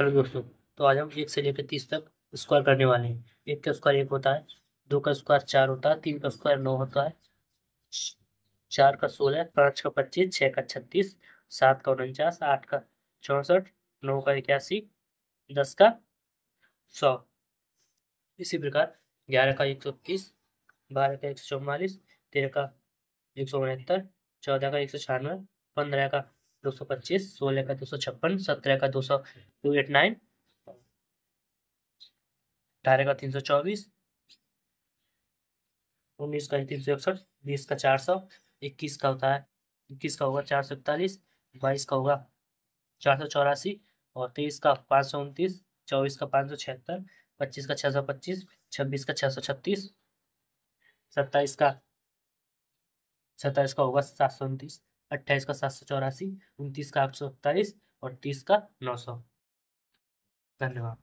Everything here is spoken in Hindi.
हेलो दोस्तों। तो आज हम 1 से लेकर 30 तक स्क्वायर करने वाले हैं। 1 का स्क्वायर 1 होता है, 2 का स्क्वायर 4 होता है, 3 का स्क्वायर 9 होता है, 4 का 16, 5 का 25, 6 का 36, 7 का 49, 8 का 64, 9 का 81, 10 का 100। इसी प्रकार 11 का 121, 12 का 144, 13 का 169, 14 का 196, 15 का 225, 16 का 256, 17 का 289, 18 का 324, 19 का 361, 20 का 400, 21 का होता है, 21 का होगा 441, 22 का होगा 484, और 23 का 529, 24 का 576, 25 का 625, 26 का 636, 27 का 27 का होगा 729, 28 का 784, 29 का 847, और 30 का 900। धन्यवाद।